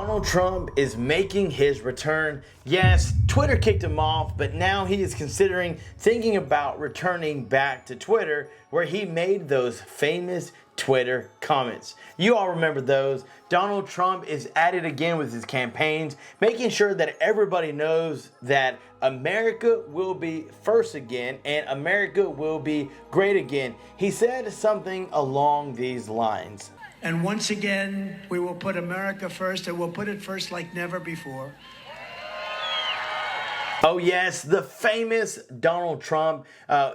Donald Trump is making his return. Yes, Twitter kicked him off, but now he is thinking about returning back to Twitter, where he made those famous Twitter comments. You all remember those. Donald Trump is at it again with his campaigns, making sure that everybody knows that America will be first again and America will be great again. He said something along these lines. And once again, we will put America first, and we'll put it first like never before. Oh yes, the famous Donald Trump.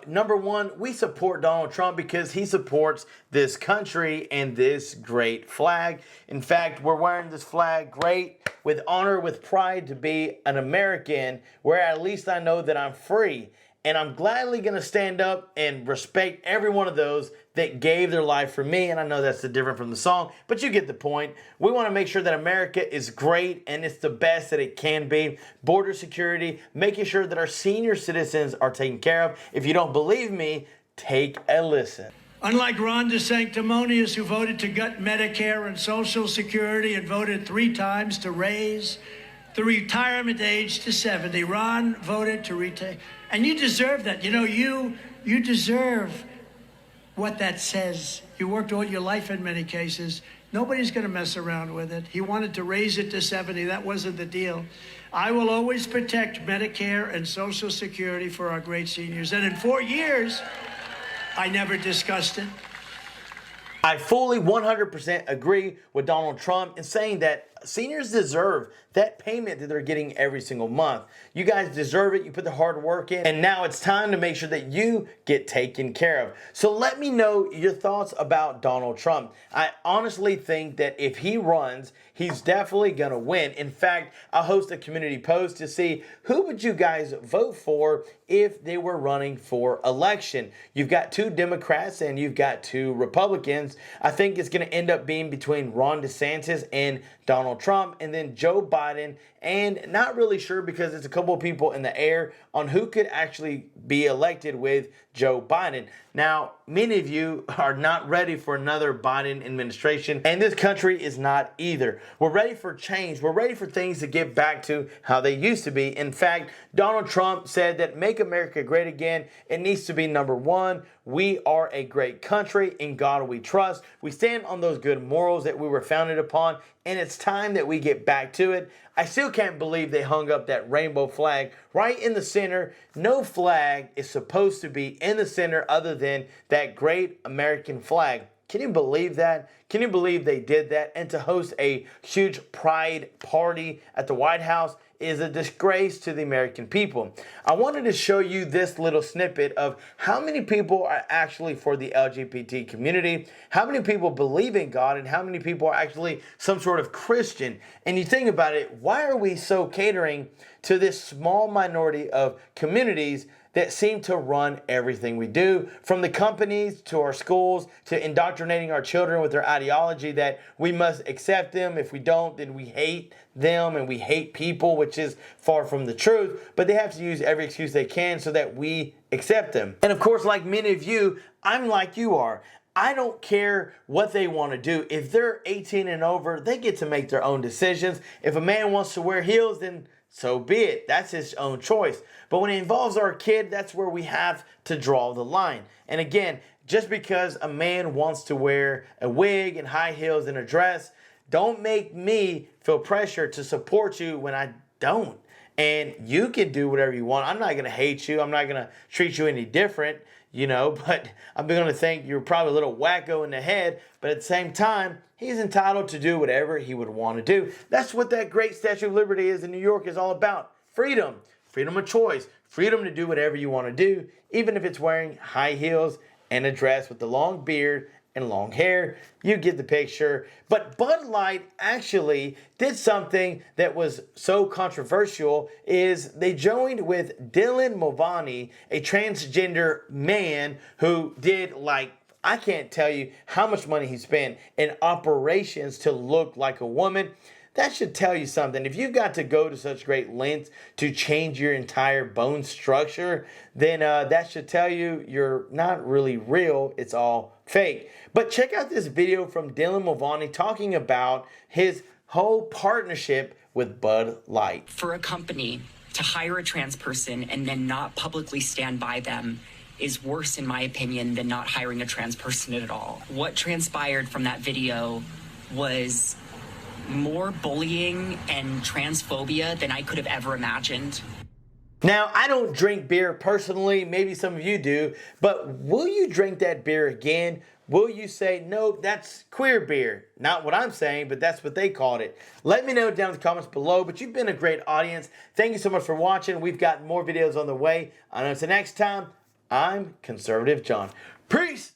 Number one, we support Donald Trump because he supports this country and this great flag. In fact, we're wearing this flag great with honor, with pride to be an American, where at least I know that I'm free. And I'm gladly going to stand up and respect every one of those that gave their life for me. And I know that's different from the song, but you get the point. We want to make sure that America is great and it's the best that it can be. Border security, making sure that our senior citizens are taken care of. If you don't believe me, take a listen. Unlike Ron DeSanctimonious, who voted to gut Medicare and Social Security and voted 3 times to raise the retirement age to 70. Ron voted to retain, and you deserve that. You know, you deserve what that says. You worked all your life in many cases. Nobody's going to mess around with it. He wanted to raise it to 70. That wasn't the deal. I will always protect Medicare and Social Security for our great seniors. And in 4 years, I never discussed it. I fully 100% agree with Donald Trump in saying that seniors deserve that payment that they're getting every single month. You guys deserve it. You put the hard work in, and now it's time to make sure that you get taken care of. So let me know your thoughts about Donald Trump. I honestly think that if he runs, he's definitely going to win. In fact, I'll host a community post to see who would you guys vote for if they were running for election. You've got 2 Democrats and you've got 2 Republicans. I think it's going to end up being between Ron DeSantis and Donald Trump, and then Joe Biden, and not really sure because it's a couple of people in the air on who could actually be elected with Joe Biden. Now, many of you are not ready for another Biden administration, and this country is not either. We're ready for change. We're ready for things to get back to how they used to be. In fact, Donald Trump said that make America great again. It needs to be number 1. We are a great country. In God we trust. We stand on those good morals that we were founded upon, and it's time that we get back to it. I still can't believe they hung up that rainbow flag right in the center. No flag is supposed to be in the center other than that great American flag. Can you believe that? Can you believe they did that? And to host a huge pride party at the White House is a disgrace to the American people. I wanted to show you this little snippet of how many people are actually for the LGBT community, how many people believe in God, and how many people are actually some sort of Christian. And you think about it, why are we so catering to this small minority of communities that seem to run everything we do, from the companies to our schools to indoctrinating our children with their ideology that we must accept them. If we don't, then we hate them and we hate people, which is far from the truth. But they have to use every excuse they can so that we accept them. And of course, like many of you, I'm like you are. I don't care what they want to do. If they're 18 and over, they get to make their own decisions. If a man wants to wear heels, then so be it. That's his own choice. But when it involves our kid, that's where we have to draw the line. And again, just because a man wants to wear a wig and high heels and a dress, don't make me feel pressure to support you when I don't. And you can do whatever you want. I'm not going to hate you. I'm not going to treat you any different, you know, but I'm going to think you're probably a little wacko in the head. But at the same time, he's entitled to do whatever he would want to do. That's what that great Statue of Liberty is in New York is all about. Freedom. Freedom of choice. Freedom to do whatever you want to do, even if it's wearing high heels and a dress with the long beard and long hair. You get the picture. But Bud Light actually did something that was so controversial, is they joined with Dylan Mulvaney, a transgender man who did I can't tell you how much money he spent in operations to look like a woman. That should tell you something. If you've got to go to such great lengths to change your entire bone structure, then that should tell you you're not really real. It's all fake. But check out this video from Dylan Mulvaney talking about his whole partnership with Bud Light. For a company to hire a trans person and then not publicly stand by them is worse, in my opinion, than not hiring a trans person at all. What transpired from that video was more bullying and transphobia than I could have ever imagined. Now, I don't drink beer personally, maybe some of you do, but will you drink that beer again? Will you say, no, that's queer beer? Not what I'm saying, but that's what they called it. Let me know down in the comments below, but you've been a great audience. Thank you so much for watching. We've got more videos on the way. Until next time, I'm Conservative John. Peace!